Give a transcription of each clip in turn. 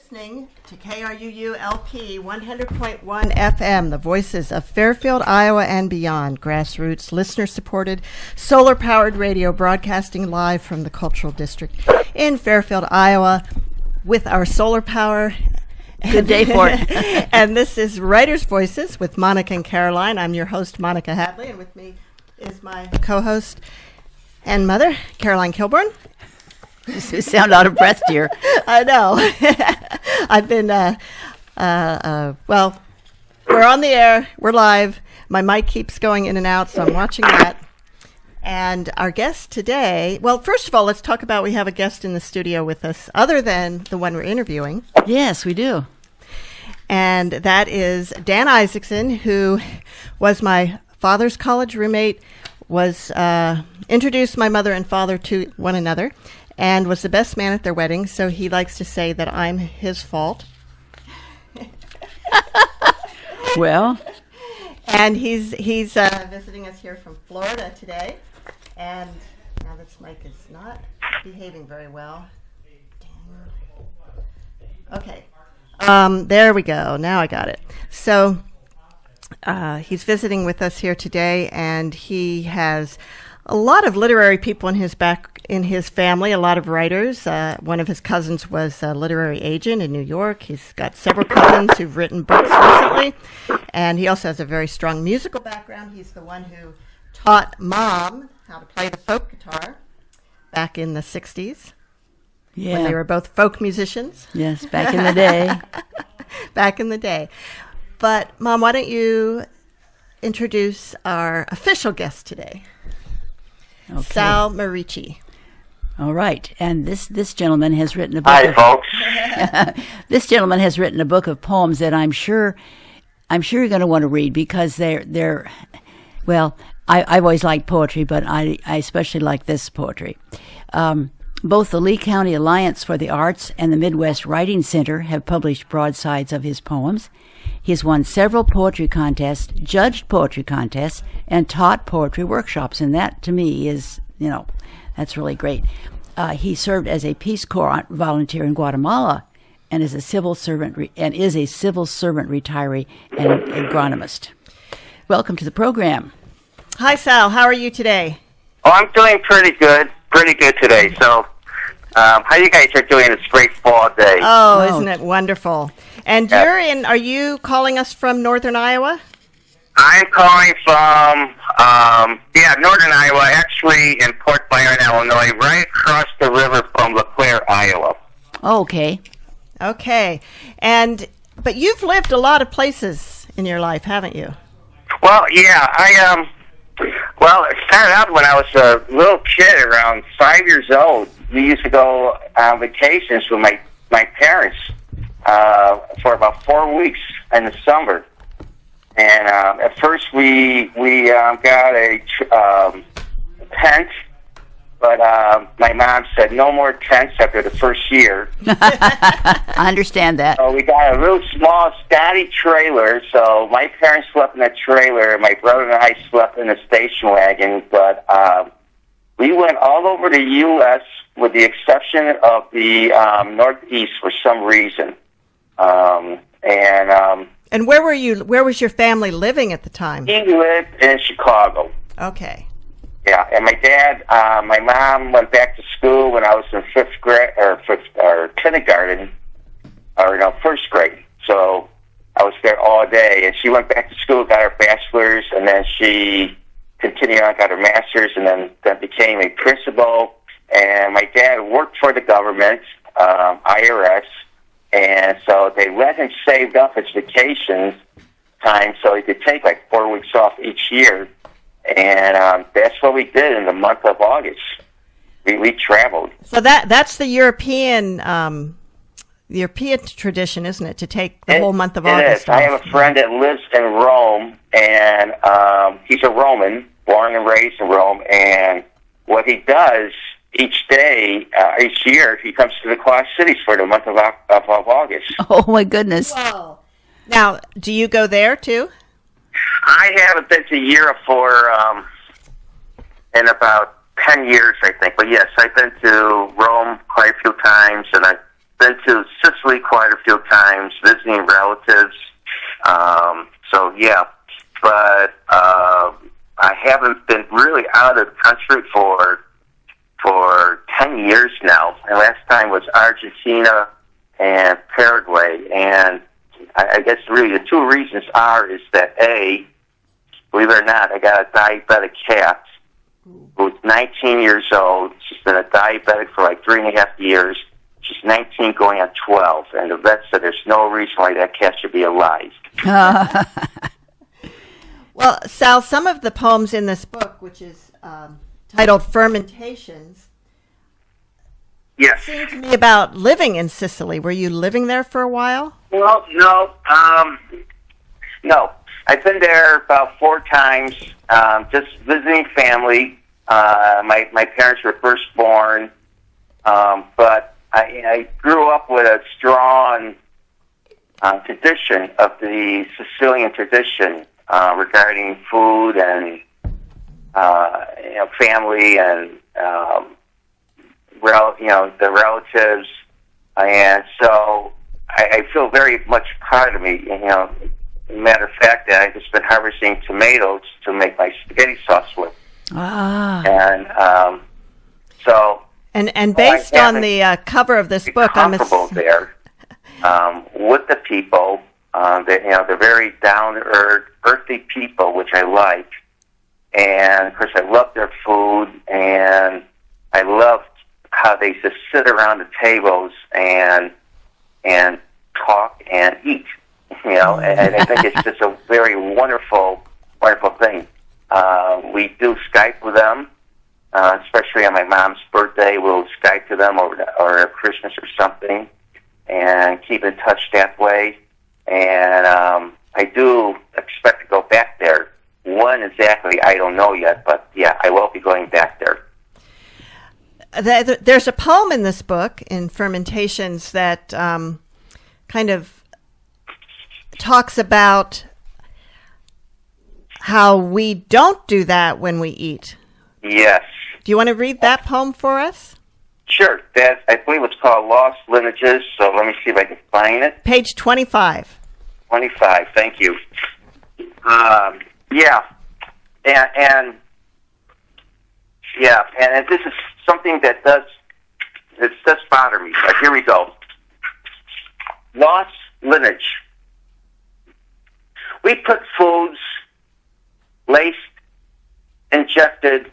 listening to KRUU-LP 100.1 FM, the voices of Fairfield, Iowa, and beyond. Grassroots, listener-supported, solar-powered radio broadcasting live from the Cultural District in Fairfield, Iowa, with our solar power. Good day for it. And this is Writers' Voices with Monica and Caroline. I'm your host, Monica Hadley, and with me is my co-host and mother, Caroline Kilborn. You sound out of breath, dear. I know. I've been, well, we're on the air. We're live. My mic keeps going in and out, so I'm watching that. And our guest today, well, first of all, let's talk about we have a guest in the studio with us other than the one we're interviewing. Yes, we do. And that is Dan Isaacson, who was my father's college roommate, was introduced my mother and father to one another, and was the best man at their wedding, so he likes to say that I'm his fault. Well. And he's visiting us here from Florida today. And now this mic is not behaving very well. Okay. There we go. Now I got it. So he's visiting with us here today, and he has a lot of literary people in his family, a lot of writers. One of his cousins was a literary agent in New York. He's got several cousins who've written books recently, and he also has a very strong musical background. He's the one who taught Mom how to play the folk guitar back in the 60s when they were both folk musicians. Yes, back in the day. Back in the day. But, Mom, why don't you introduce our official guest today? Okay. Sal Marici. All right, and this gentleman has written a book. Hi, folks. This gentleman has written a book of poems that I'm sure you're going to want to read because they're well. I've always liked poetry, but I especially like this poetry. Both the Lee County Alliance for the Arts and the Midwest Writing Center have published broadsides of his poems. He has won several poetry contests, judged poetry contests, and taught poetry workshops. And that, to me, is, that's really great. He served as a Peace Corps volunteer in Guatemala and is a civil servant retiree and agronomist. Welcome to the program. Hi, Sal. How are you today? Oh, I'm doing pretty good today. So, how you guys are doing this great fall day? Oh, isn't it wonderful? And are you calling us from northern Iowa? I'm calling from, northern Iowa, actually in Port Byron, Illinois, right across the river from LeClaire, Iowa. Oh, okay. Okay. But you've lived a lot of places in your life, haven't you? Well, yeah, it started out when I was a little kid, around 5 years old. We used to go on vacations with my parents for about 4 weeks in the summer. And at first we got a tent, but my mom said no more tents after the first year. I understand that. So we got a real small Scotty trailer, so my parents slept in the trailer, my brother and I slept in the station wagon, but we went all over the U.S. with the exception of the Northeast for some reason. And where were you? Where was your family living at the time? He lived in Chicago. Okay. Yeah, and my mom went back to school when I was in fifth grade or kindergarten, or first grade. So I was there all day, and she went back to school, got her bachelor's, and then she continued on, got her master's, and then became a principal. And my dad worked for the government, IRS, and so they let him save up his vacation time so he could take like 4 weeks off each year. And that's what we did in the month of August. We traveled. So that's the European tradition, isn't it? To take the whole month of August off. I have a friend that lives in Rome, and he's a Roman, born and raised in Rome. And what he does each year, he comes to the Quad Cities for the month of August. Oh my goodness! Wow. Now, do you go there too? I haven't been to Europe for in about 10 years, I think. But yes, I've been to Rome quite a few times, and been to Sicily quite a few times, visiting relatives. So yeah, but I haven't been really out of the country for 10 years now. My last time was Argentina and Paraguay, and I guess really the two reasons is that A, believe it or not, I got a diabetic cat who's 19 years old. She's been a diabetic for like 3.5 years. She's 19 going on 12, and the vet said there's no reason why that cat should be alive. Well, Sal, some of the poems in this book, which is titled Fermentations, Yes. seem to me about living in Sicily. Were you living there for a while? Well, no. No. I've been there about 4 times, just visiting family. My parents were first born, but I grew up with a strong tradition of the Sicilian tradition regarding food and family and the relatives, and so I feel very much part of me. Matter of fact, I've just been harvesting tomatoes to make my spaghetti sauce with, and so. And based on the cover of this book, I'm comfortable there with the people. They're very down to earth, earthy people, which I like. And of course, I love their food, and I love how they just sit around the tables and talk and eat. And I think it's just a very wonderful thing. We do Skype with them. Especially on my mom's birthday, we'll Skype to them or Christmas or something, and keep in touch that way. And I do expect to go back there. When exactly, I don't know yet, but yeah, I will be going back there. There's a poem in this book, in Fermentations, that kind of talks about how we don't do that when we eat. Yes. Do you want to read that poem for us? Sure. I believe it's called Lost Lineages, so let me see if I can find it. Page 25. 25, thank you. Yeah. And this is something that does bother me. But here we go. Lost lineage. We put foods laced, injected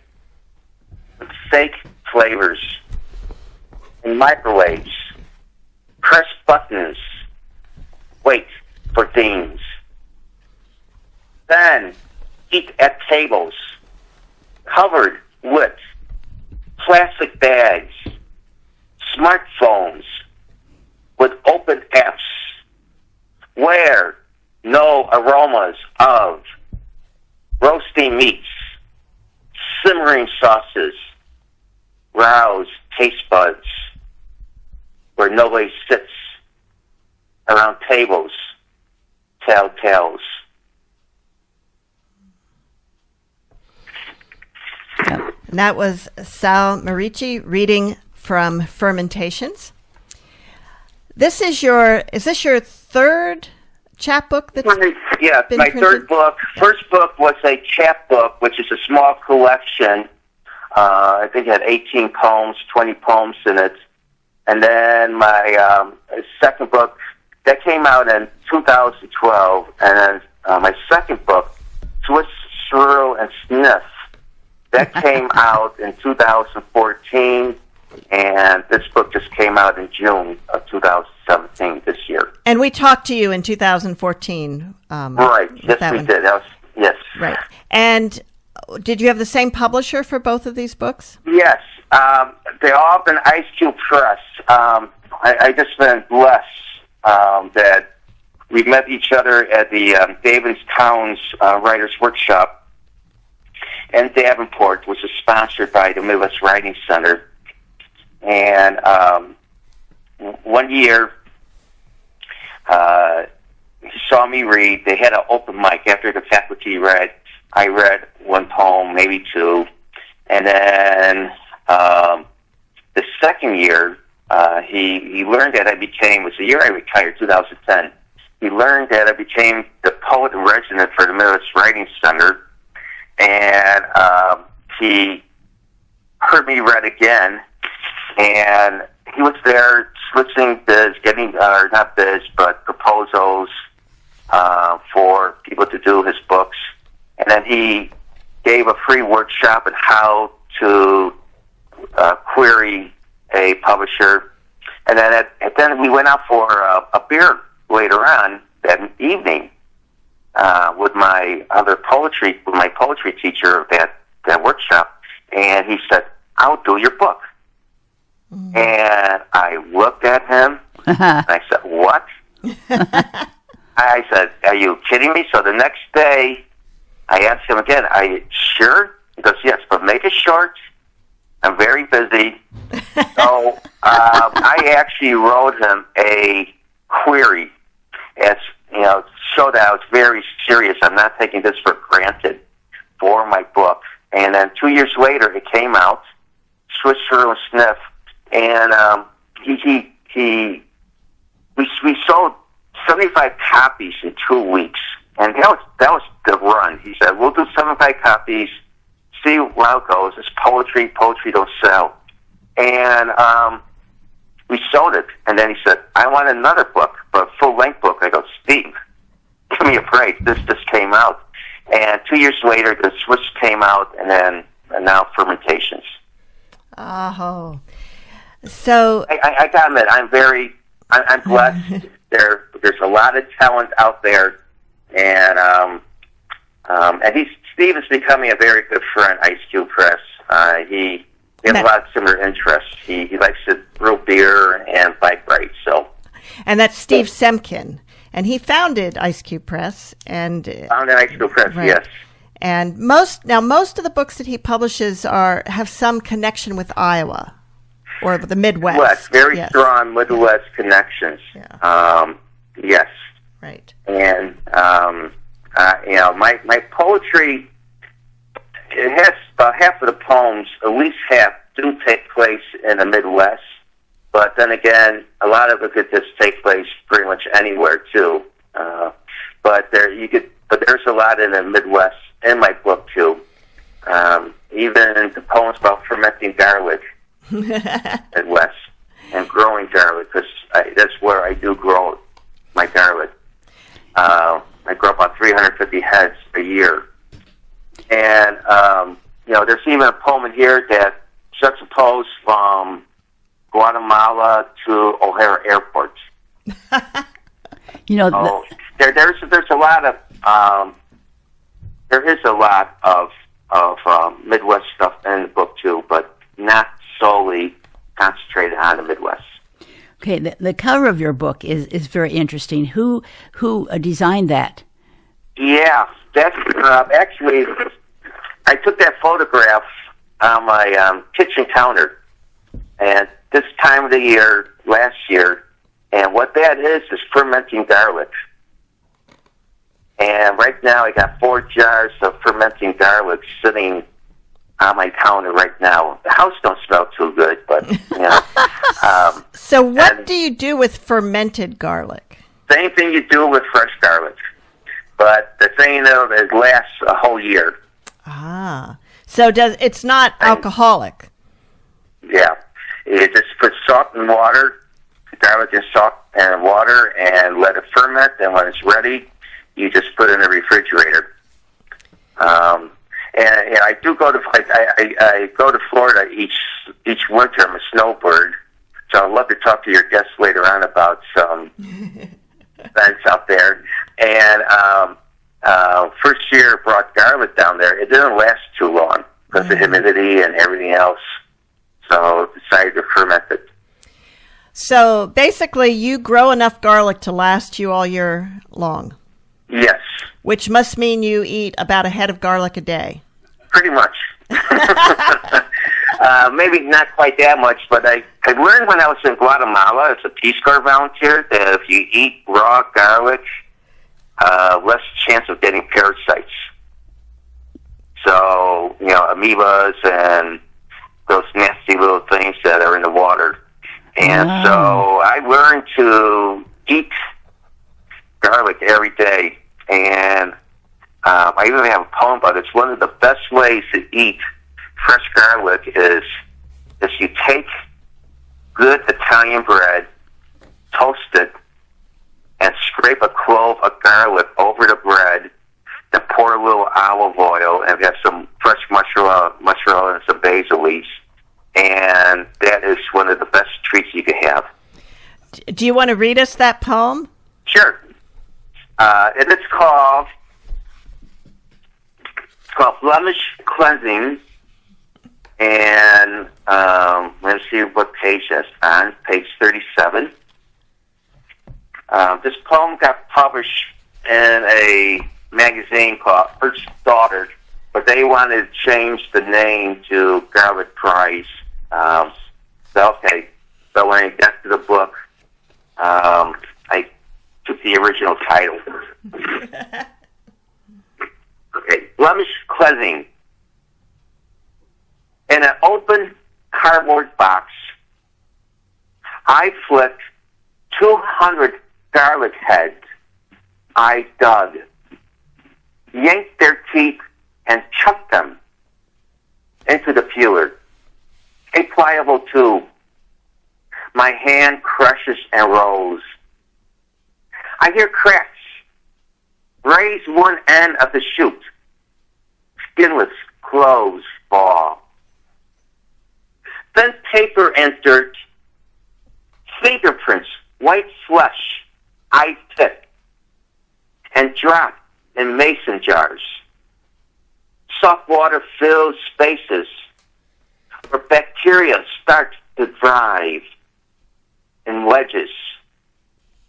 with fake flavors in microwaves, press buttons, wait for things. Then eat at tables covered with plastic bags, smartphones with open apps, where no aromas of roasting meats, simmering sauces, rouse taste buds, where nobody sits around tables, tell tales. And that was Sal Marici reading from Fermentations. Is this your third chapbook that's yeah, been my printed? third book. First book was a chapbook, which is a small collection. I think it had 18 poems, 20 poems in it. And then my second book, that came out in 2012. And then my second book, Twist, Swirl, and Sniff, that came out in 2014. And this book just came out in June of 2017 this year. And we talked to you in 2014. Right. Yes, we did. Yes. Right. And did you have the same publisher for both of these books? Yes. They all been Ice Cube Press. I just been blessed that we met each other at the David's Towns Writers Workshop in Davenport, which is sponsored by the Midwest Writing Center. And one year, he saw me read. They had an open mic after the faculty read. I read one poem, maybe two. And then the second year, he learned that I became, it was the year I retired, 2010. He learned that I became the poet in resident for the Midwest Writing Center, and he heard me read again, and he was there soliciting bids, or not bids, but proposals for people to do his books. And then he gave a free workshop on how to query a publisher. And then we went out for a beer later on that evening with my poetry teacher of that workshop. And he said, "I'll do your book." Mm-hmm. And I looked at him, and I said, "What?" I said, "Are you kidding me?" So the next day, I asked him again, "Are you sure?" He goes, "Yes, but make it short. I'm very busy." So I actually wrote him a query, as so that I was very serious. I'm not taking this for granted for my book. And then 2 years later, it came out, Swiss through and sniff, and we sold 75 copies in 2 weeks, and that was the run. He said, "We'll do 75 copies, see how it goes. It's poetry don't sell." And we sold it, and then he said, "I want another book, but a full-length book." I go, "Steve, give me a break. This just came out." And 2 years later, the Swiss came out, and now Fermentations. Oh, so I gotta admit, I'm blessed. There's a lot of talent out there, and Steve is becoming a very good friend. Ice Cube Press. We have a lot of similar interests. He likes to brew beer and bike ride. So, and that's Steve Semkin, and he founded Ice Cube Press founded Ice Cube Press. Right. Yes. And most of the books that he publishes have some connection with Iowa or the Midwest. Very strong Midwest connections. Yeah. Yes. Right. And my poetry, it has about half of the poems, at least half, do take place in the Midwest. But then again, a lot of it could just take place pretty much anywhere too. But there's a lot in the Midwest in my book too. Even the poems about fermenting garlic Midwest and growing garlic, because that's where I do grow my garlic. I grow about 350 heads a year, and there's even a poem in here that juxtaposed from Guatemala to O'Hare Airport. There's a lot of there is a lot of Midwest stuff in the book too, but not solely concentrated on the Midwest. Okay, the cover of your book is very interesting. Who designed that? Yeah, that's actually, I took that photograph on my kitchen counter, and this time of the year, last year, and what that is fermenting garlic. And right now I got 4 jars of fermenting garlic sitting on my counter right now. The house don't smell too good, but, So what do you do with fermented garlic? Same thing you do with fresh garlic. But the thing it lasts a whole year. Ah. So it's not alcoholic? Yeah. You just put salt and water, garlic and salt and water, and let it ferment, and when it's ready, you just put it in the refrigerator. And I do go to I go to Florida each winter. I'm a snowbird, so I'd love to talk to your guests later on about some events out there. And first year I brought garlic down there. It didn't last too long because of humidity and everything else. So I decided to ferment it. So basically, you grow enough garlic to last you all year long. Yes. Which must mean you eat about a head of garlic a day. Pretty much. Maybe not quite that much, but I learned when I was in Guatemala as a Peace Corps volunteer that if you eat raw garlic, less chance of getting parasites. So, amoebas and those nasty little things that are in the water. And so I learned to eat garlic every day. And I even have a poem about it. It's one of the best ways to eat fresh garlic is you take good Italian bread, toast it, and scrape a clove of garlic over the bread, then pour a little olive oil, and have some fresh mozzarella and some basil leaves. And that is one of the best treats you can have. Do you want to read us that poem? Sure. And it's called Flemish Cleansing. And let's see what page that's on. Page 37. This poem got published in a magazine called Earth's Daughter, but they wanted to change the name to Garlic Prize. So when I got to the book, I took the original title. Okay, Flemish Cleansing. In an open cardboard box, I flicked 200 garlic heads. I dug, yanked their teeth, and chucked them into the peeler. A pliable tube. My hand crushes and rolls. I hear cracks. Raise one end of the chute. Skinless clothes fall. Then paper and dirt. Fingerprints, white flesh, I pick and drop in mason jars. Soft water fills spaces where bacteria start to thrive in wedges,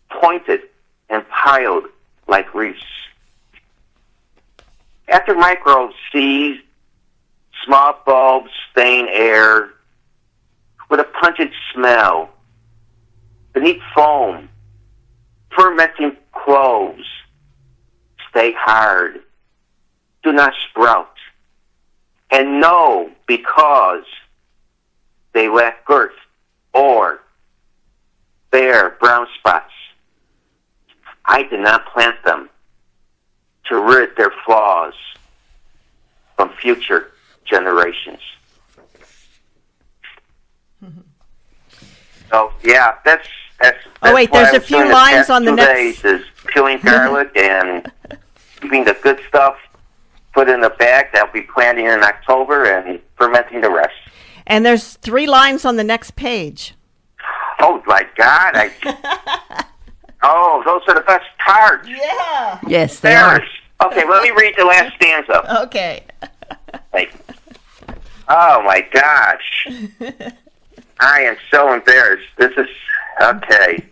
pointed and piled like reefs. After microbes seize, small bulbs stain air with a pungent smell. Beneath foam, fermenting cloves stay hard, do not sprout, and know because they lack girth or bear brown spots. I did not plant them to rid their flaws from future generations. So yeah, that's oh wait, what there's I a was few doing lines past on the 2 next. days is peeling garlic and keeping the good stuff put in a bag that I'll be planting in October and fermenting the rest. And there's 3 lines on the next page. Oh my God! Oh, those are the best parts. Yeah. Yes, they are. Okay, let me read the last stanza. Okay. Like, oh my gosh. I am so embarrassed. This is okay.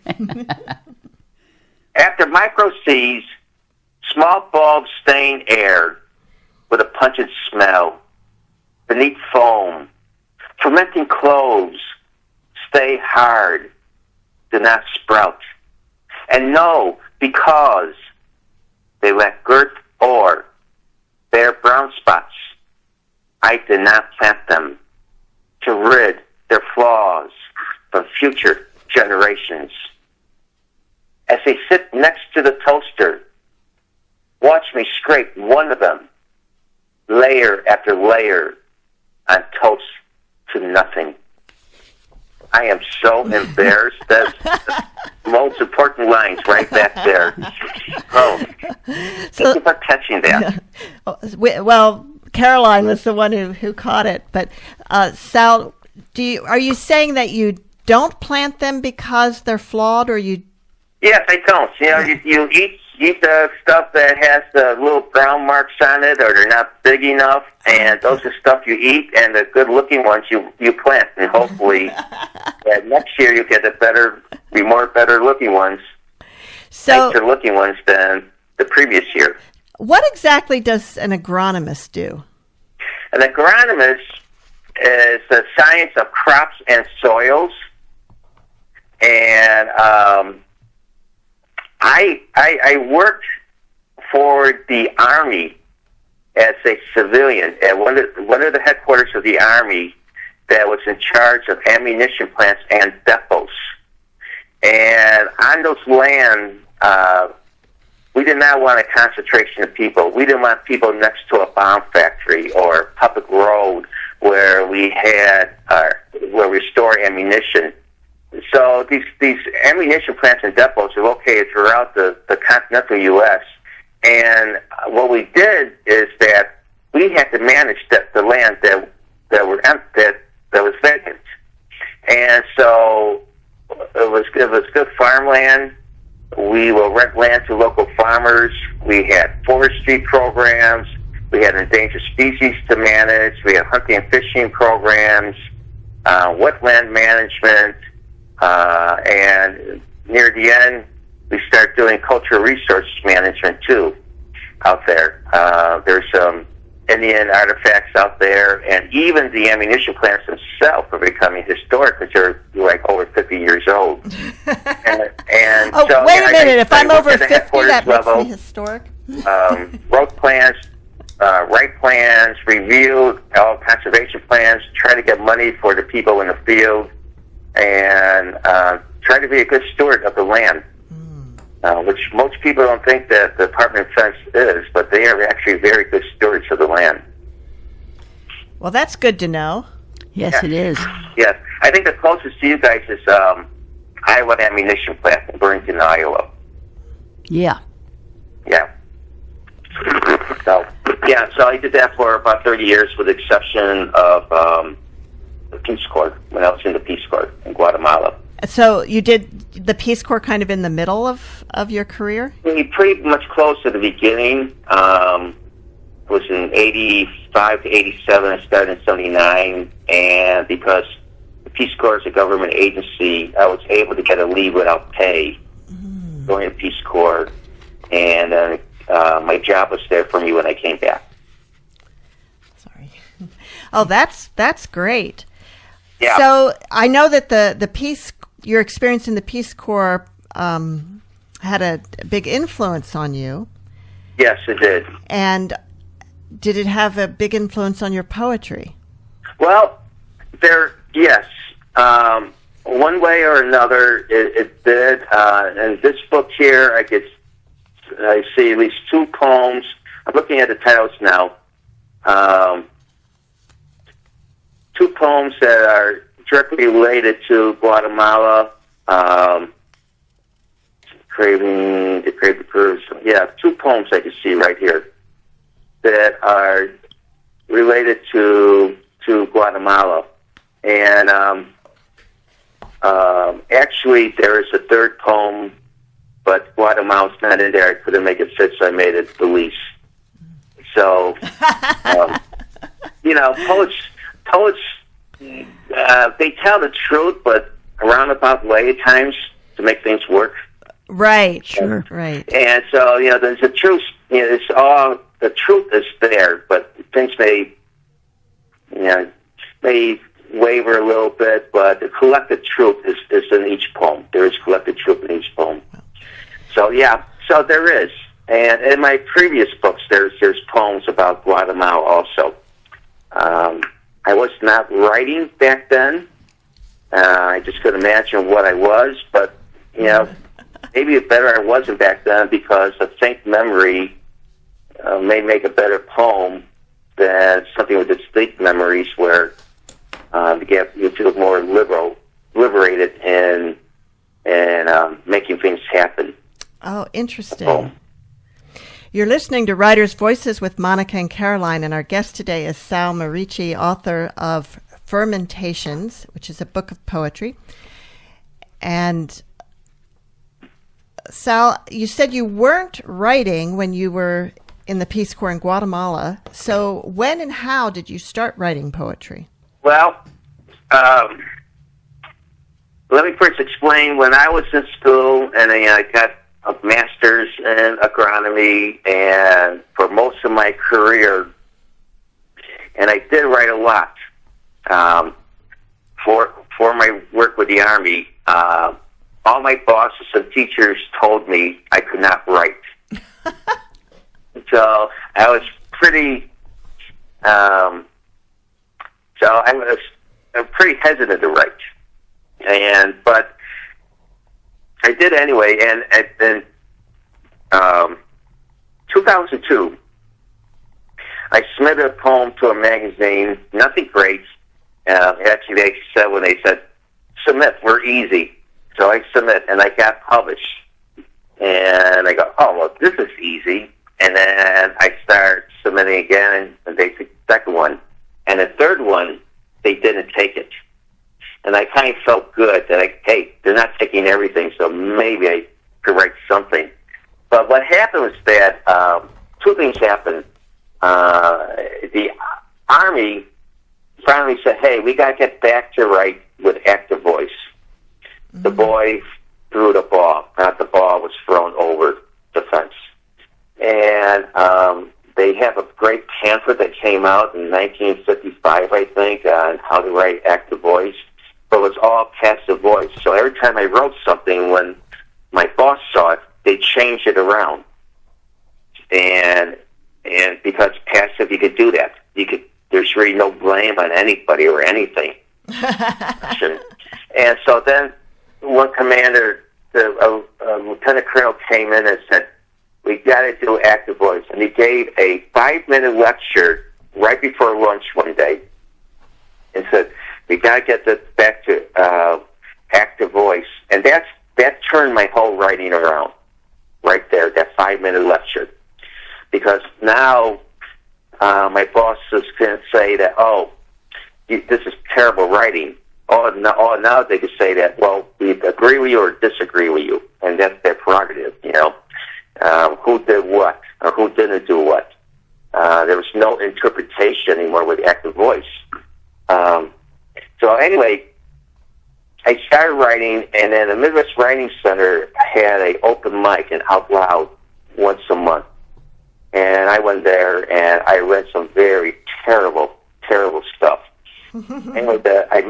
After micro seeds, small bulbs stain air with a pungent smell. Beneath foam, fermenting cloves stay hard, do not sprout. And know because they lack girth or bear brown spots, I did not plant them to rid their flaws from future generations. As they sit next to the toaster, watch me scrape one of them, layer after layer, on toast to nothing. I am so embarrassed. That's the most important lines right back there. Oh, thank you for catching that. Well, Caroline was the one who caught it. But Sal, are you saying that you don't plant them because they're flawed, or you? Yes, I don't. You know, you eat the stuff that has the little brown marks on it, or they're not big enough, and those are stuff you eat, and the good-looking ones you plant, and hopefully next year you get more better-looking ones, nicer-looking ones than the previous year. What exactly does an agronomist do? An agronomist is the science of crops and soils, and I worked for the Army as a civilian at one of the headquarters of the Army that was in charge of ammunition plants and depots. on those land, we did not want a concentration of people. We didn't want people next to a bomb factory or public road where we had where we store ammunition. So these ammunition plants and depots are located throughout the continental U.S. And what we did is that we had to manage the land that was vacant, and so it was good farmland. We will rent land to local farmers. We had forestry programs. We had endangered species to manage. We had hunting and fishing programs, wetland management, and near the end, we started doing cultural resource management too out there. There's some Indian artifacts out there, and even the ammunition plants themselves are becoming historic because they're like over 50 years old. and oh, so, wait a minute! If I'm over 50, that makes level, me historic. Wrote plans, write plans, reviewed all conservation plans, try to get money for the people in the field, and try to be a good steward of the land. Which most people don't think that the Department of Defense is, but they are actually very good stewards of the land. Well, that's good to know. Yes, it is. Yes. I think the closest to you guys is Iowa Ammunition Plant in Burlington, Iowa. Yeah. Yeah. So I did that for about 30 years with the exception of the Peace Corps, when I was in the Peace Corps in Guatemala. So you did the Peace Corps kind of in the middle of your career? Pretty much close to the beginning. It was in 85 to 87. I started in 79. And because the Peace Corps is a government agency, I was able to get a leave without pay during the Peace Corps. And my job was there for me when I came back. Sorry. Oh, that's great. Yeah. So I know that your experience in the Peace Corps had a big influence on you. Yes, it did. And did it have a big influence on your poetry? Well, yes. One way or another, it did. And this book here, I see at least two poems. I'm looking at the titles now. Two poems that are directly related to Guatemala, the Curves. Yeah, two poems I can see right here that are related to Guatemala. And actually, there is a third poem, but Guatemala's not in there. I couldn't make it fit, so I made it the least. So, poets, they tell the truth, but a roundabout way at times to make things work. Right. Sure. Right. And so, there's the truth. It's all the truth is there, but things may waver a little bit. But the collective truth is in each poem. There is collective truth in each poem. So so there is. And in my previous books, there's poems about Guatemala also. I was not writing back then. I just couldn't imagine what I was, but maybe it's better I wasn't back then because a faint memory may make a better poem than something with distinct memories where you feel more liberated in making things happen. Oh, interesting. You're listening to Writers' Voices with Monica and Caroline, and our guest today is Sal Marici, author of Fermentations, which is a book of poetry. And Sal, you said you weren't writing when you were in the Peace Corps in Guatemala. So when and how did you start writing poetry? Well, let me first explain. When I was in school and I got a master's in agronomy, and for most of my career, and I did write a lot for my work with the Army. All my bosses and teachers told me I could not write. So I was pretty. I'm pretty hesitant to write, but I did anyway, and then 2002, I submitted a poem to a magazine. Nothing great. Actually, they said when they said submit, we're easy. So I submit, and I got published. And I go, oh well, this is easy. And then I start submitting again, and they took the second one, and the third one they didn't take it. And I kind of felt good that hey, they're not taking everything, so maybe I could write something. But what happened was that two things happened. The Army finally said, hey, we got to get back to write with active voice. The boy threw the ball. Not the ball was thrown over the fence. And they have a great pamphlet that came out in 1955, I think, on how to write active voice. But it was all passive voice. So every time I wrote something, when my boss saw it, they changed it around. And because passive, you could do that. There's really no blame on anybody or anything. And so then one commander, a lieutenant colonel, came in and said, we got to do active voice. And he gave a 5-minute lecture right before lunch one day and said, we got to get this back to active voice. And that turned my whole writing around right there, that 5-minute lecture. Because now my boss is going to say that, this is terrible writing. Now they could say that, well, we agree with you or disagree with you. And that's their prerogative, who did what or who didn't do what. There was no interpretation anymore with active voice. So anyway, I started writing, and then the Midwest Writing Center had an open mic and out loud once a month. And I went there, and I read some very terrible, terrible stuff. Anyway, I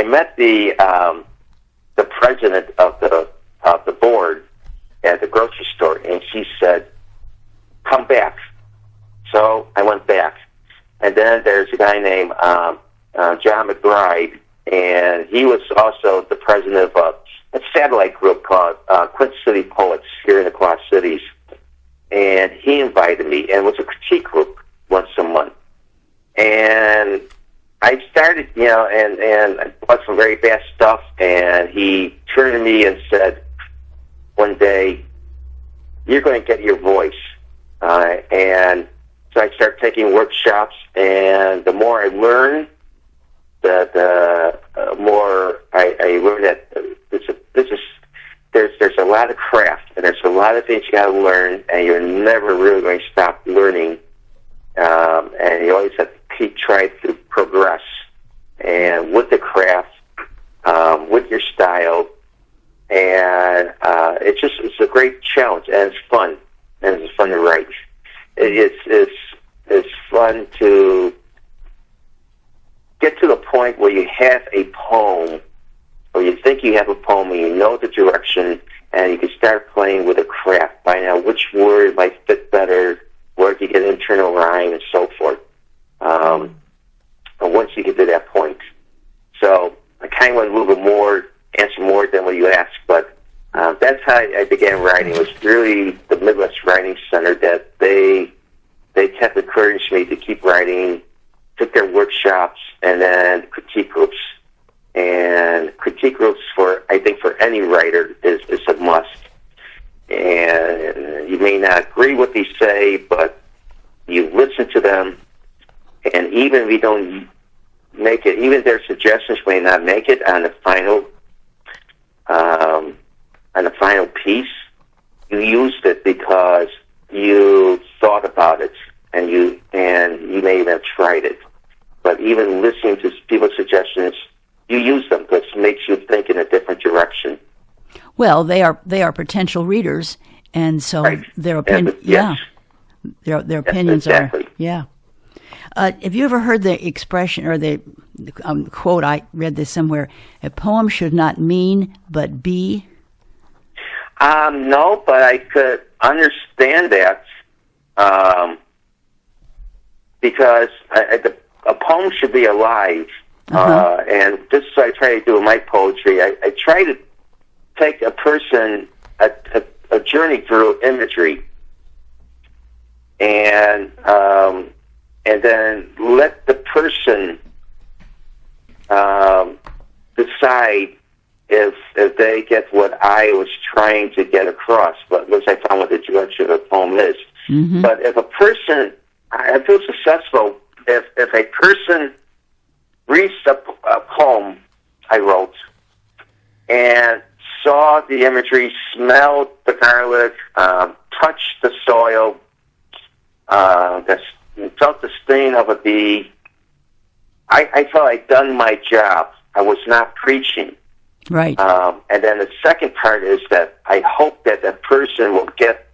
met the president of the board at the grocery store, and she said, "Come back." So I went back, and then there's a guy named John McBride, and he was also the president of a satellite group called Quint City Poets here in the Quad Cities. And he invited me, and it was a critique group once a month. And I started, and I bought some very bad stuff, and he turned to me and said one day, you're going to get your voice. And so I started taking workshops, and the more I learned, the more I learned that there's a lot of craft, and there's a lot of things you got to learn, and you're never really going to stop learning. And you always have to try to progress, and with the craft, with your style, and it's a great challenge, and it's fun, and it's fun to write. It's fun to get to the point where you have a poem, or you think you have a poem, and you know the direction, and you can start playing with a craft, finding out which word might fit better, where you get internal rhyme, and so forth. But once you get to that point, so I kind of want to move it more, answer more than what you asked, but that's how I began writing. It was really the Midwest Writing Center that they kept encouraging me to keep writing, took their workshops, and then critique groups. And critique groups, I think for any writer, is a must. And you may not agree with what they say, but you listen to them, and even if you don't make it, even their suggestions may not make it on the final piece, you used it because you thought about it, and you may even have tried it. But even listening to people's suggestions, you use them because it makes you think in a different direction. Well, they are potential readers, and so right. Their opinion, yes. their opinions exactly. are, yeah. Have you ever heard the expression or the quote? I read this somewhere. A poem should not mean but be. No, but I could understand that because a poem should be alive. And this is what I try to do in my poetry. I try to take a person a journey through imagery, and then let the person decide if they get what I was trying to get across, but once I found what the direction of the poem is. Mm-hmm. But if a person, I feel successful if a person reads a poem I wrote and saw the imagery, smelled the garlic, touched the soil, felt the sting of a bee. I felt I'd done my job. I was not preaching. Right. And then the second part is that I hope that that person will get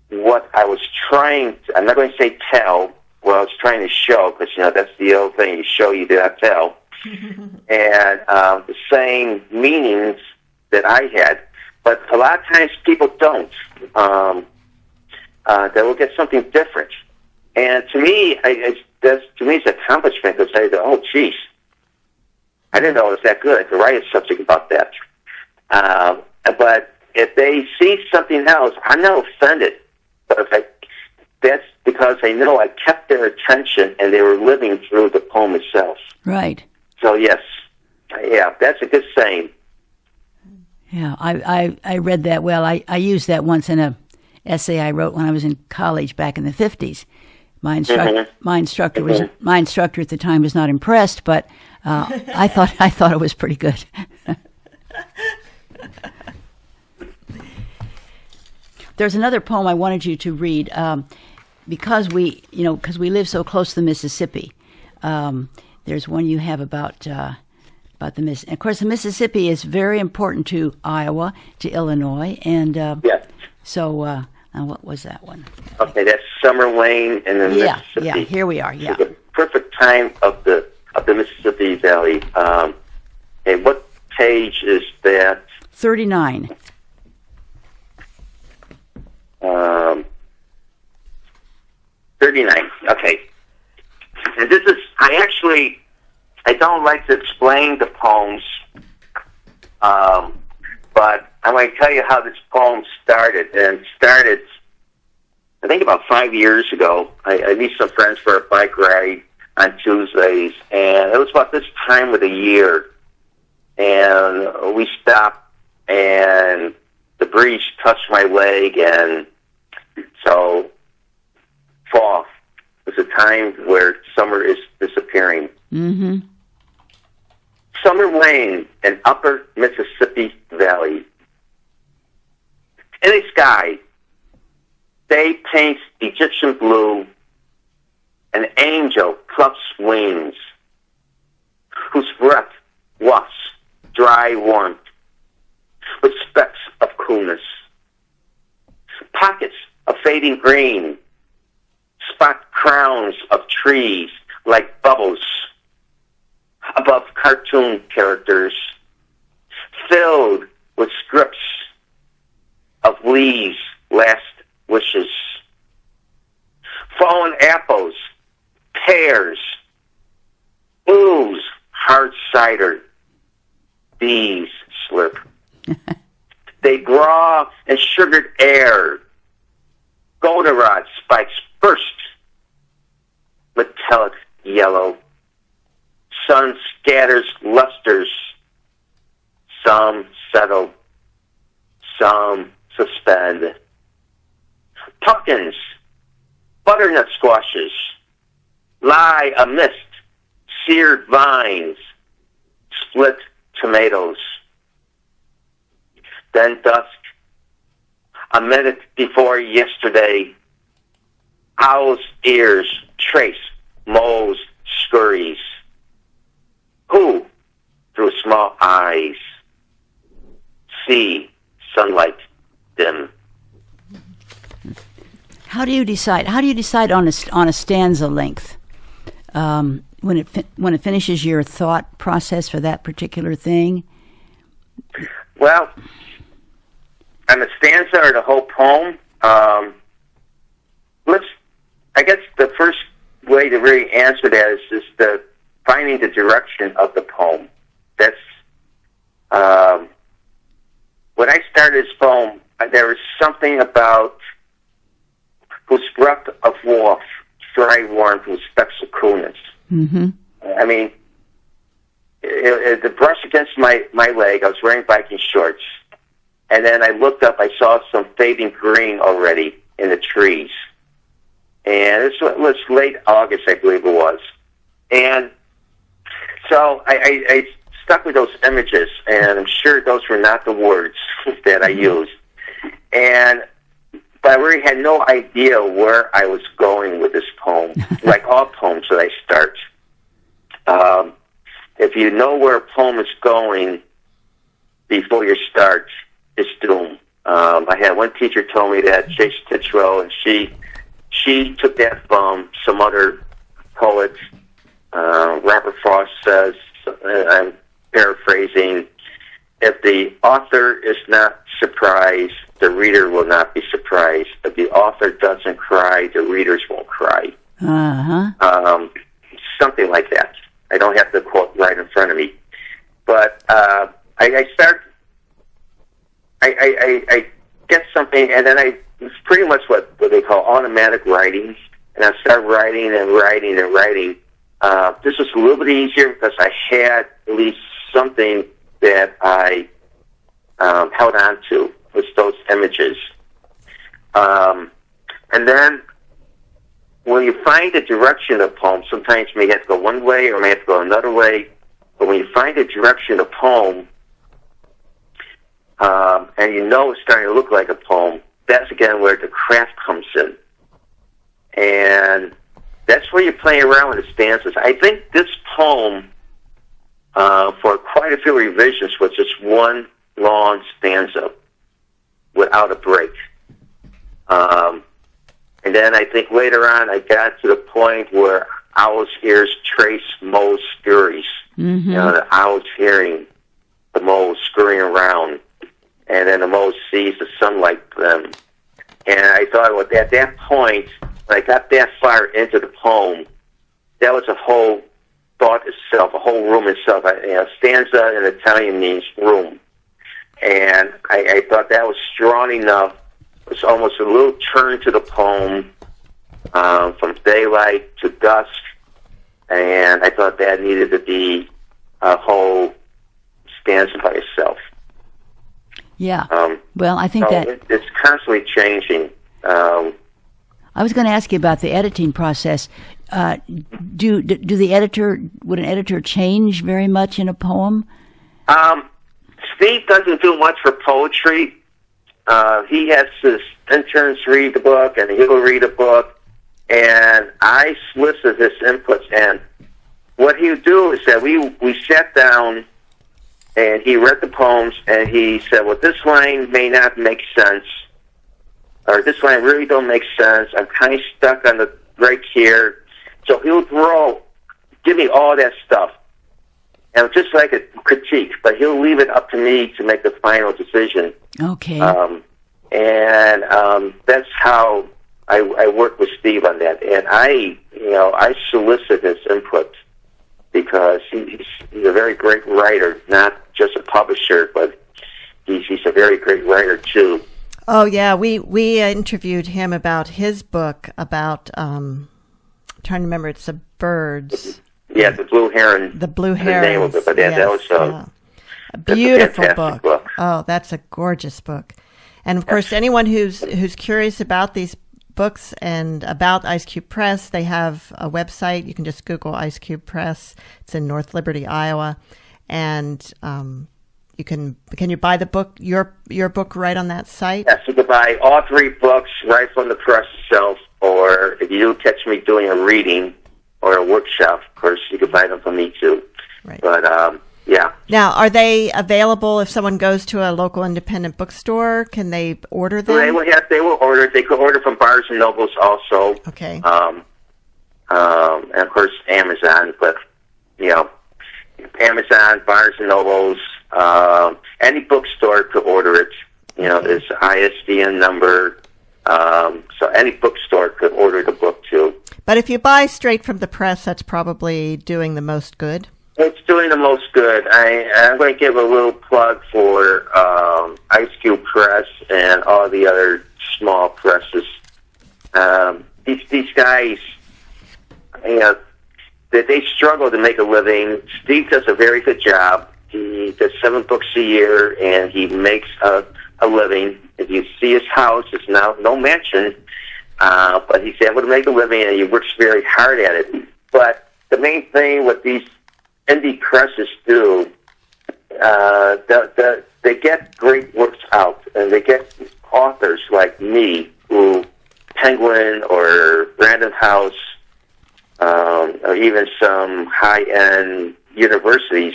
what I was trying to, I'm not going to say tell, what I was trying to show, because, that's the old thing, you show, you do not tell. And the same meanings that I had. But a lot of times people don't. They will get something different. And to me, it's an accomplishment to say that, oh, geez, I didn't know it was that good. I could write a subject about that. But if they see something else, I'm not offended. But that's because I know I kept their attention and they were living through the poem itself. Right. So, yes. Yeah, that's a good saying. Yeah, I read that well. I used that once in a essay I wrote when I was in college back in the 50s. My instructor at the time was not impressed, but I thought it was pretty good. There's another poem I wanted you to read because we live so close to the Mississippi. There's one you have about the Mississippi. Of course, the Mississippi is very important to Iowa, to Illinois, and so. What was that one? Okay, that's Summer Lane in the Mississippi. Yeah, here we are. Yeah, the perfect time of the Mississippi Valley. Okay, what page is that? 39. 39. Okay, and this is I don't like to explain the poems, but I'm going to tell you how this poem started. And it started, I think, about 5 years ago. I meet some friends for a bike ride on Tuesdays, and it was about this time of the year. And we stopped, and the breeze touched my leg, and so fall was a time where summer is disappearing. Mm-hmm. Summer Lane in Upper Mississippi Valley. In the sky, day paints Egyptian blue. An angel fluffs wings, whose breath wafts dry warmth with specks of coolness. Pockets of fading green spot crowns of trees like bubbles above cartoon characters, filled with scripts of leaves' last wishes. Fallen apples, pears, ooze, hard cider, bees slip. They graw in sugared air. Goldenrod spikes burst, metallic yellow. Sun scatters lusters. Some settle, some suspend. Pumpkins, butternut squashes lie amidst seared vines, split tomatoes. Then dusk, a minute before yesterday, owl's ears trace mole's scurries. Who, through small eyes, see sunlight dim. How do you decide? How do you decide on a stanza length when it finishes your thought process for that particular thing? Well, on the stanza or the whole poem, I guess the first way to really answer that is just finding the direction of the poem. That's this poem, there was something about whose breath of warmth, dry warmth, whose specks of coolness. Mm-hmm. I mean, the brush against my leg, I was wearing biking shorts, and then I looked up, I saw some fading green already in the trees. And it was late August, I believe it was. And so I stuck with those images, and I'm sure those were not the words that I used. But I really had no idea where I was going with this poem, like all poems that I start. If you know where a poem is going before you start, it's doomed. I had one teacher told me that, Chase Titchrow, and she took that from some other poets. Robert Frost says, I'm paraphrasing, if the author is not surprised, the reader will not be surprised. If the author doesn't cry, the readers won't cry. Uh-huh. Something like that. I don't have the quote right in front of me. But I get something, and then it's pretty much what they call automatic writing. And I start writing and writing and writing. This was a little bit easier because I had at least something that I held on to, was those images. And then when you find the direction of a poem, sometimes you may have to go one way or may have to go another way. But when you find the direction of a poem, and you know it's starting to look like a poem, that's again where the craft comes in. And that's where you're playing around with the stanzas. I think this poem, for quite a few revisions, was just one long stanza without a break. And then I think later on I got to the point where owl's ears trace moles scurries. Mm-hmm. You know, the owl's hearing the moles scurrying around, and then the mole sees the sunlight. And I thought, well, at that point, when I got that far into the poem, that was a whole thought itself, a whole room itself. Stanza in Italian means room. And I thought that was strong enough. It was almost a little turn to the poem from daylight to dusk. And I thought that needed to be a whole stanza by itself. Yeah. Well, I think that it's constantly changing. I was going to ask you about the editing process. Would an editor change very much in a poem? Steve doesn't do much for poetry. He has his interns read the book, and he'll read a book, and I solicit his inputs. And what he would do is that we sat down, and he read the poems, and he said, well, this line may not make sense, or this line really don't make sense. I'm kind of stuck on the break here. So he'll give me all that stuff. And just like a critique, but he'll leave it up to me to make the final decision. Okay. That's how I work with Steve on that. And I solicit his input because he's a very great writer, not just a publisher, but he's a very great writer too. Oh yeah, we interviewed him about his book about I'm trying to remember, it's the birds. Yeah, the Blue Heron. The Blue Heron. The name of it, but that was a beautiful book. Oh, that's a gorgeous book. And of course, anyone who's curious about these books and about Ice Cube Press, they have a website. You can just Google Ice Cube Press. It's in North Liberty, Iowa, and can you buy the book, your book, right on that site? Yes, you can buy all three books right from the press itself, or if you do catch me doing a reading or a workshop, of course, you can buy them from me too. Right. But yeah. Now, are they available if someone goes to a local independent bookstore? Can they order them? They will order. They could order from Barnes and Nobles also. Okay. And of course Amazon, but Amazon, Barnes and Nobles, any bookstore could order it. There's an ISBN number, so any bookstore could order the book too. But if you buy straight from the press, that's probably doing the most good. It's doing the most good. I'm going to give a little plug for Ice Cube Press. the other small presses. These guys, they struggle to make a living. Steve does a very good job. He does 7 books a year, and he makes a living. If you see his house, it's now no mansion, but he's able to make a living, and he works very hard at it. But the main thing what these indie presses do, they get great works out, and they get authors like me, who Penguin or Random House, or even some high-end universities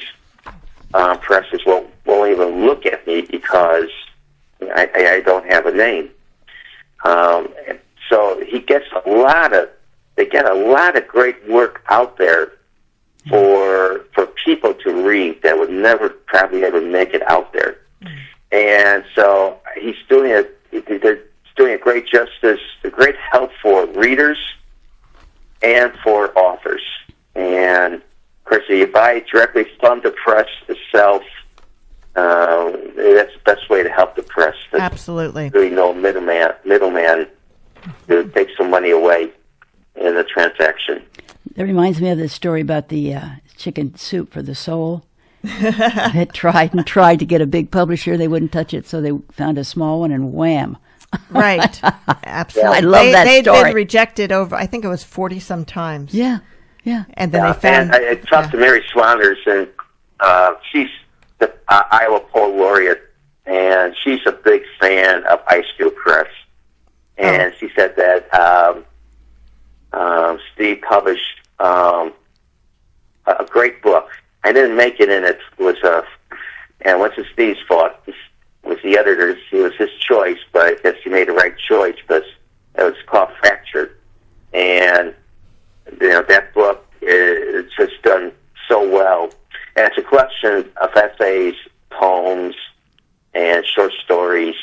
presses won't even look at me because I don't have a name. So they get a lot of great work out there for people to read that would never probably ever make it out there. And so he's doing a great justice, a great help for readers and for authors. And of course, if you buy it directly from the press itself, that's the best way to help the press. There's Absolutely. really no middleman to take some money away in the transaction. That reminds me of the story about the chicken soup for the soul. They tried to get a big publisher. They wouldn't touch it, so they found a small one, and wham. Right. Absolutely. I love that they'd story. been rejected over, I think it was 40-some times. Yeah. And then they found... And I talked to Mary Swaunders, and she's the Iowa Poet Laureate, and she's a big fan of Ice Cube Press. And she said that Steve published a great book. I didn't make it, and it was and what's Steve's fault? It was the editors. It was his choice, but I guess he made the right choice because it was called Fractured. And that book is just done so well. And it's a collection of essays, poems, and short stories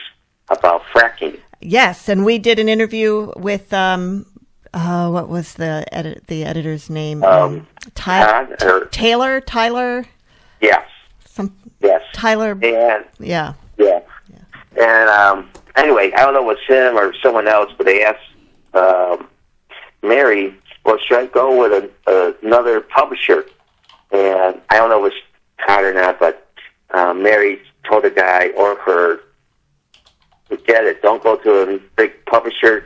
about fracking. Yes, and we did an interview with what was the editor's name? Tyler. Yes. Yes. Tyler. And yeah. And anyway, I don't know if it was him or someone else, but they asked Mary, well, should I go with another publisher? And I don't know if it's Todd or not, but Mary told the guy or her, forget it, don't go to a big publisher.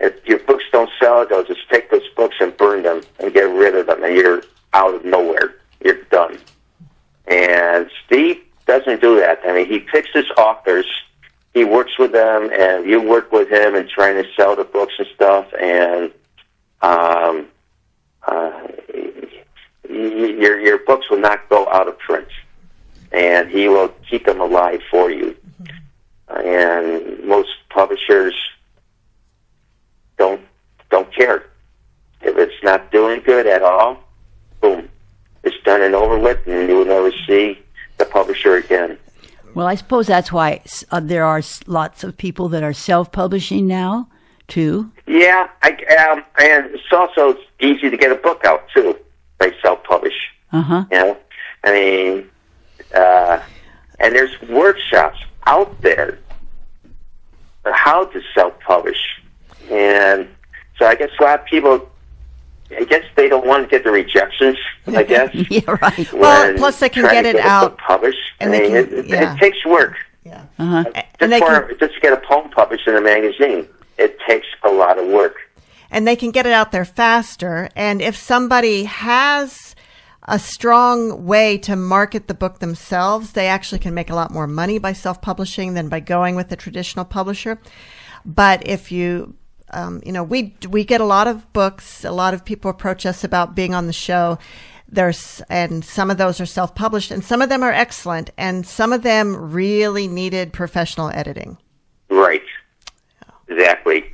If your books don't sell, they'll just take those books and burn them and get rid of them, and you're out of nowhere. You're done. And Steve doesn't do that. I mean, he picks his authors, he works with them, and you work with him in trying to sell the books and stuff, and your books will not go out of print, and he will keep them alive for you. And most publishers don't care. If it's not doing good at all, boom, it's done and over with, and you will never see the publisher again. Well, I suppose that's why there are lots of people that are self-publishing now, too. Yeah, and it's also easy to get a book out, too, by self-publish. Uh-huh. I mean, and there's workshops out there on how to self-publish. And so I guess a lot of people, they don't want to get the rejections, I guess. Yeah, right. Well, plus they can get it out. Published. And it takes work. Yeah. Uh-huh. Just to get a poem published in a magazine, it takes a lot of work. And they can get it out there faster. And if somebody has a strong way to market the book themselves, they actually can make a lot more money by self-publishing than by going with a traditional publisher. But if you, we get a lot of books. A lot of people approach us about being on the show. And some of those are self-published, and some of them are excellent, and some of them really needed professional editing. Right. Exactly.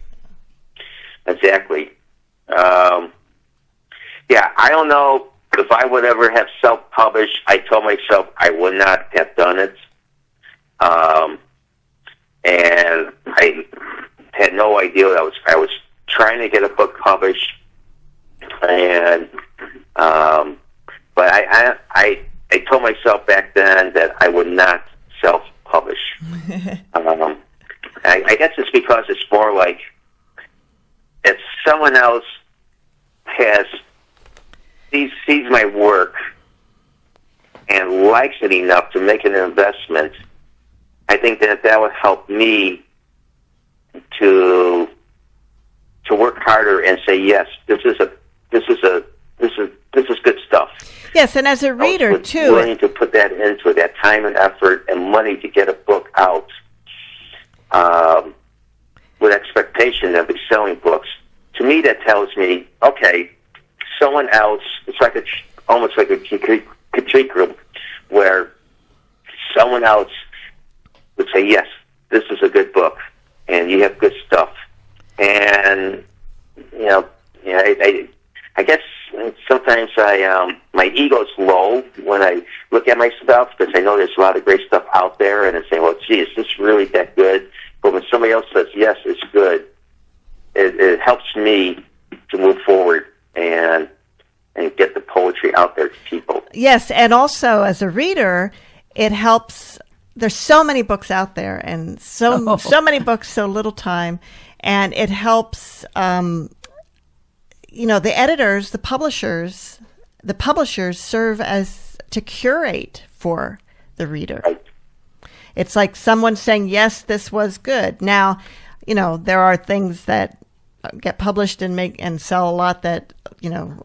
I don't know if I would ever have self-published. I told myself I would not have done it. And I had no idea that I was trying to get a book published, and but I told myself back then that I would not self-publish. I guess it's because it's more like if someone else sees my work and likes it enough to make an investment, I think that would help me to work harder and say, yes, this is good stuff. Yes, and as a reader too, willing to put that into that time and effort and money to get a book out, with expectation of selling books. To me, that tells me, okay, someone else. It's like almost like a critique group where someone else would say, yes, this is a good book, and you have good stuff. And I guess sometimes my ego's low when I look at my stuff because I know there's a lot of great stuff out there, and I say, well, gee, is this really that good? But when somebody else says, yes, it's good, it helps me to move forward and get the poetry out there to people. Yes, and also as a reader, it helps. There's so many books out there, and so many books, so little time, and it helps. The editors, the publishers serve as to curate for the reader. Right. It's like someone saying, yes, this was good. Now, there are things that get published and sell a lot that,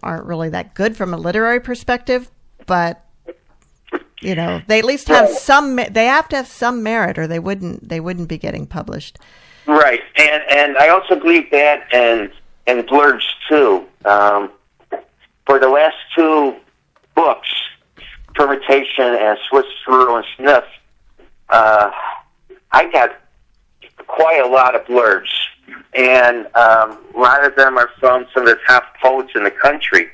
aren't really that good from a literary perspective, but, they at least have they have to have some merit or they wouldn't be getting published. Right. And I also believe that and blurbs too. For the last two books, Fermentation and Swiss Through and Sniff, I got quite a lot of blurbs, and a lot of them are from some of the top poets in the country.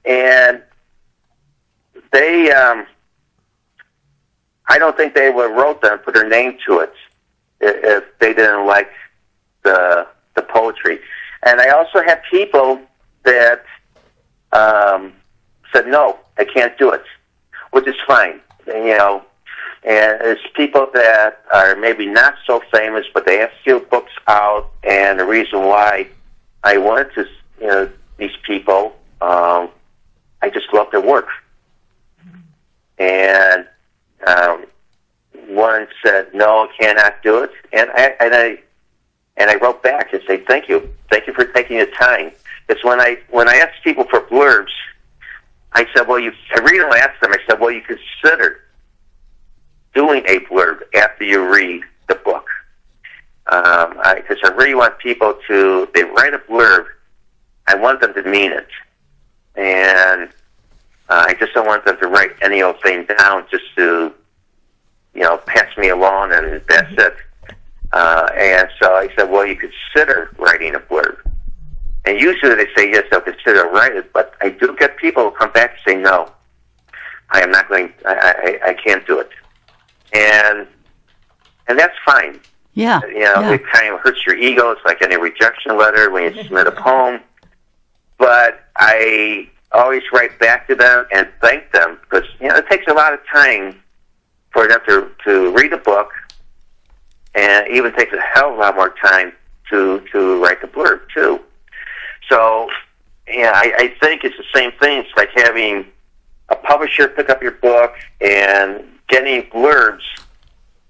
And they, I don't think they would have wrote them, put their name to it, if they didn't like the poetry. And I also have people that said, no, I can't do it, which is fine, And it's people that are maybe not so famous, but they have few books out. And the reason why I wanted to, these people, I just love their work. And one said, no, I cannot do it. And I wrote back and say, thank you for taking the time. Because when I asked people for blurbs, I said, well, I really asked them. I said, well, you consider doing a blurb after you read the book, because I really want people to. They write a blurb. I want them to mean it, and I just don't want them to write any old thing down just to, pass me along and that's it. And so I said, well, you consider writing a blurb. And usually they say, yes, they'll consider writing it, but I do get people who come back and say, no, I am not going, I can't do it. And that's fine. Yeah. It kind of hurts your ego. It's like any rejection letter when you submit a poem. But I always write back to them and thank them because, it takes a lot of time for them to read a book, and it even takes a hell of a lot more time to write the blurb, too. So, I think it's the same thing. It's like having a publisher pick up your book and getting blurbs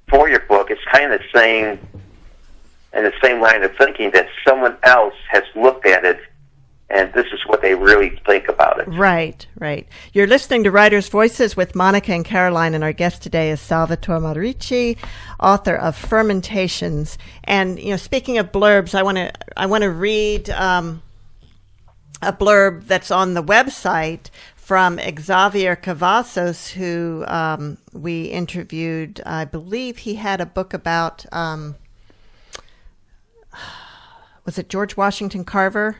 for your book. It's kind of the same, in the same line of thinking that someone else has looked at it and this is what they really think about it. Right. You're listening to Writers' Voices with Monica and Caroline, and our guest today is Salvatore Marici, author of Fermentations. And speaking of blurbs, I want to read a blurb that's on the website from Xavier Cavazos, who we interviewed. I believe he had a book about was it George Washington Carver?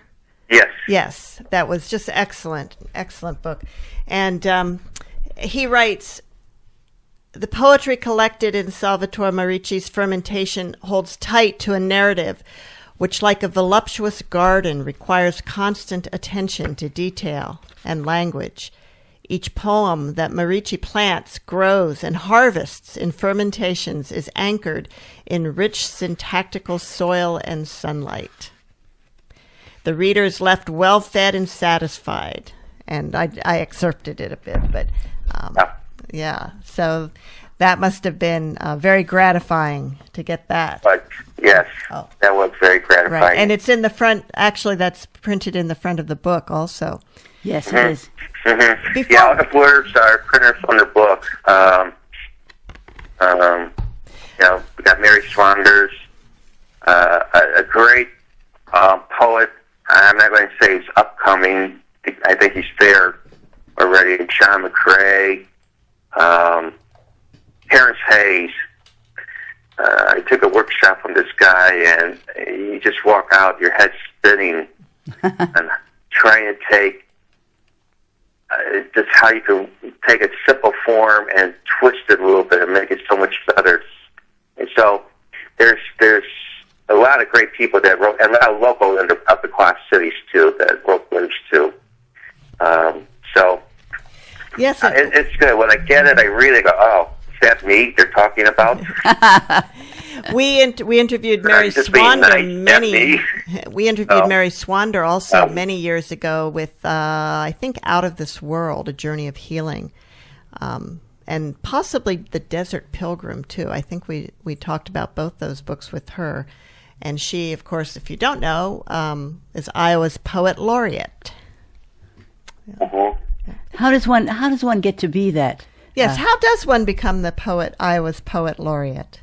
Yes, that was just excellent book. And he writes, the poetry collected in Salvatore Marici's Fermentation holds tight to a narrative which, like a voluptuous garden, requires constant attention to detail and language. Each poem that Marici plants, grows, and harvests in fermentations is anchored in rich syntactical soil and sunlight. The reader's left well-fed and satisfied. And I excerpted it a bit, but yeah. So that must have been very gratifying to get that. But yes, that was very gratifying. Right. And it's in the front. Actually, that's printed in the front of the book also. Yes, it is. Mm-hmm. Yeah, all the blurbs are printed from the book. We got Mary Swanders, a great poet. I'm not going to say he's upcoming. I think he's there already. John McCrae, Terrence Hayes. I took a workshop from this guy, and you just walk out, your head spinning, and trying to take just how you can take a simple form and twist it a little bit and make it so much better. And so there's a lot of great people that wrote, and a lot of local and upper class cities too that wrote blurbs too. So yes, it's good. When I get it, I really go, "Oh, is that me they're talking about?" We interviewed Mary Swander We interviewed Mary Swander also many years ago with I think Out of This World: A Journey of Healing, and possibly The Desert Pilgrim too. I think we talked about both those books with her, and she, of course, if you don't know, is Iowa's Poet Laureate. Mm-hmm. How does one get to be that? Yes, how does one become Iowa's Poet Laureate?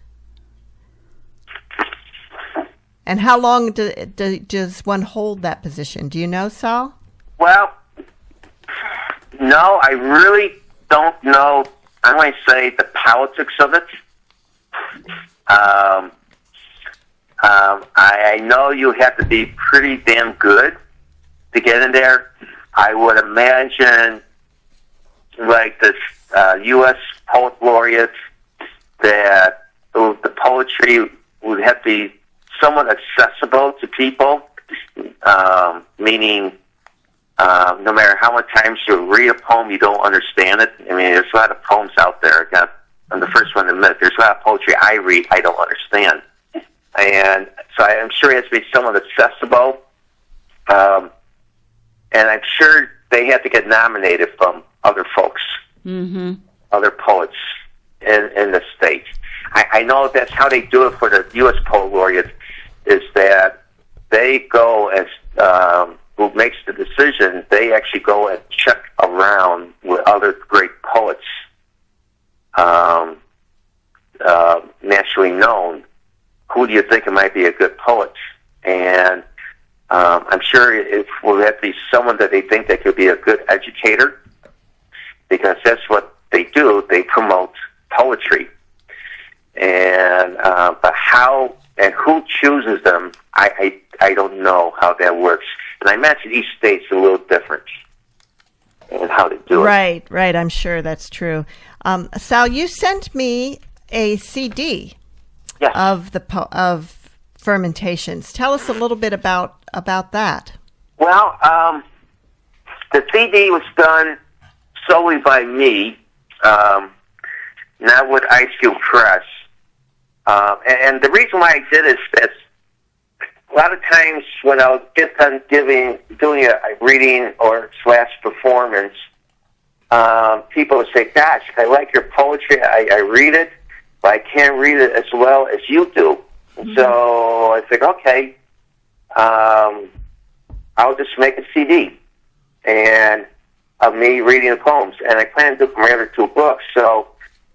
And how long does one hold that position? Do you know, Sal? Well, no, I really don't know. I'm going to say the politics of it. I know you have to be pretty damn good to get in there. I would imagine, like this U.S. Poet Laureate, that the poetry would have to be somewhat accessible to people, meaning no matter how many times you read a poem, you don't understand it. I mean, there's a lot of poems out there. I'm the first one to admit there's a lot of poetry I read I don't understand. And so I'm sure it has to be somewhat accessible. And I'm sure they have to get nominated from other folks, other poets in the state. I know that's how they do it for the U.S. Poet Laureate, is that they go as who makes the decision, they actually go and check around with other great poets, nationally known. Who do you think might be a good poet? And I'm sure it will have to be someone that they think that could be a good educator, because that's what they do. They promote poetry. And but how and who chooses them, I don't know how that works. And I mentioned each state's a little different in how they do it. Right. I'm sure that's true. Sal, you sent me a CD of Fermentations. Tell us a little bit about that. Well, the CD was done solely by me, not with Ice Cube Press. And the reason why I did is that a lot of times when I would get done doing a reading or / performance, people would say, "Gosh, I like your poetry. I read it, but I can't read it as well as you do." Mm-hmm. So I think, okay, I'll just make a CD and of me reading the poems, and I plan to do my other 2 books. So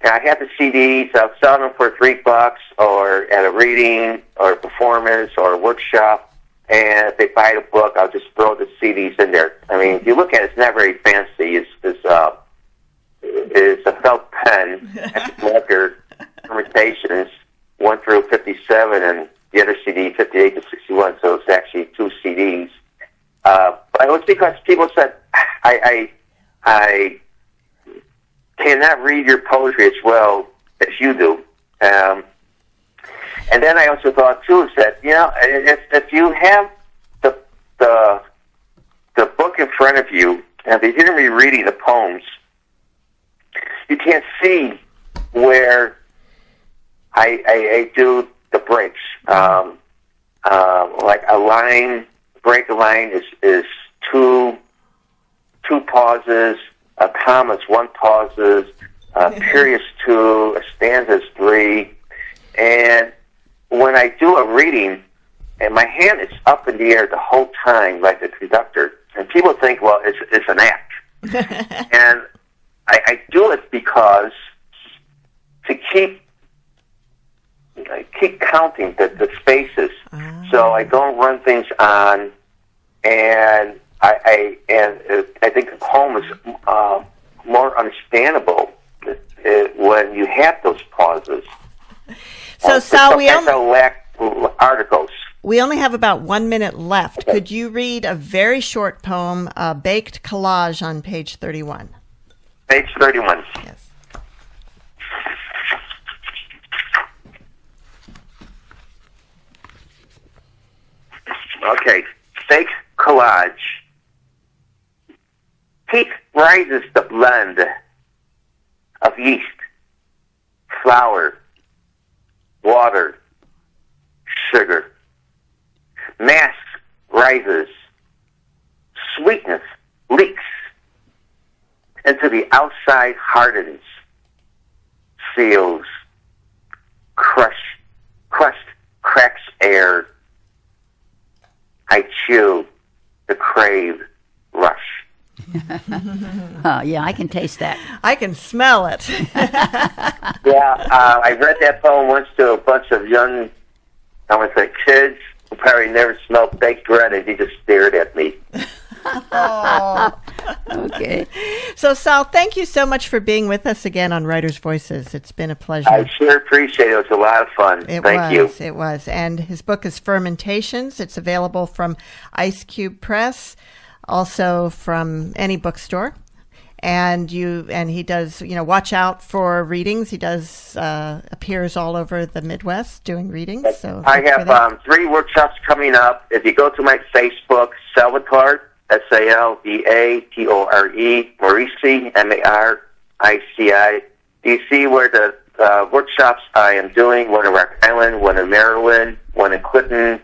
I have the CDs. I'll sell them for $3, or at a reading, or a performance, or a workshop. And if they buy the book, I'll just throw the CDs in there. I mean, if you look at it, it's not very fancy. It's a felt pen, marker, Fermentations, 1 through 57, and the other CD, 58 to 61. So it's actually 2 CDs. But it was because people said, I cannot read your poetry as well as you do. And then I also thought, too, is that, if you have the book in front of you if you hear me reading the poems, you can't see where I do the breaks. Like a line, break a line is two pauses, a comma's one pauses, a period's two, a stanza's three, and when I do a reading, and my hand is up in the air the whole time, like the conductor, and people think, well, it's an act, and I do it because to keep counting the spaces, so I don't run things on, and I think the poem is more understandable when you have those pauses. So, Sal, we lack articles. We only have about 1 minute left. Okay. Could you read a very short poem, Baked Collage, on page 31? Page 31. Yes. Okay. Baked Collage. Heat rises the blend of yeast, flour, water, sugar. Mass rises, sweetness leaks, until the outside hardens, seals, crust cracks air. I chew the crave rush. Oh, yeah, I can taste that. I can smell it. I read that poem once to a bunch of young, I would say, kids who probably never smelled baked bread, and he just stared at me. Oh. Okay. So, Sal, thank you so much for being with us again on Writers' Voices. It's been a pleasure. I sure appreciate it. It was a lot of fun. Thank you. It was. And his book is Fermentations. It's available from Ice Cube Press, also from any bookstore. And he does, watch out for readings. He does appears all over the Midwest doing readings. So I have 3 workshops coming up. If you go to my Facebook, Salvatore, Salvatore, Marici, Marici, you see where the workshops I am doing, one in Rock Island, one in Maryland, one in Clinton.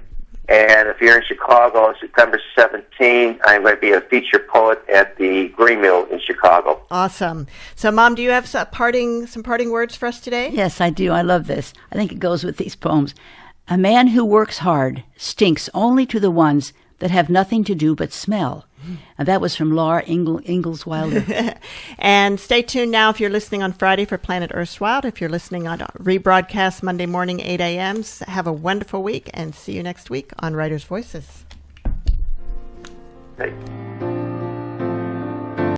And if you're in Chicago on September 17th, I'm going to be a featured poet at the Green Mill in Chicago. Awesome. So, Mom, do you have some parting words for us today? Yes, I do. I love this. I think it goes with these poems. A man who works hard stinks only to the ones that have nothing to do but smell. And that was from Laura Ingalls Wilder. And stay tuned now if you're listening on Friday for Planet Earth's Wild. If you're listening on rebroadcast Monday morning, 8 a.m., have a wonderful week and see you next week on Writers' Voices. Thanks.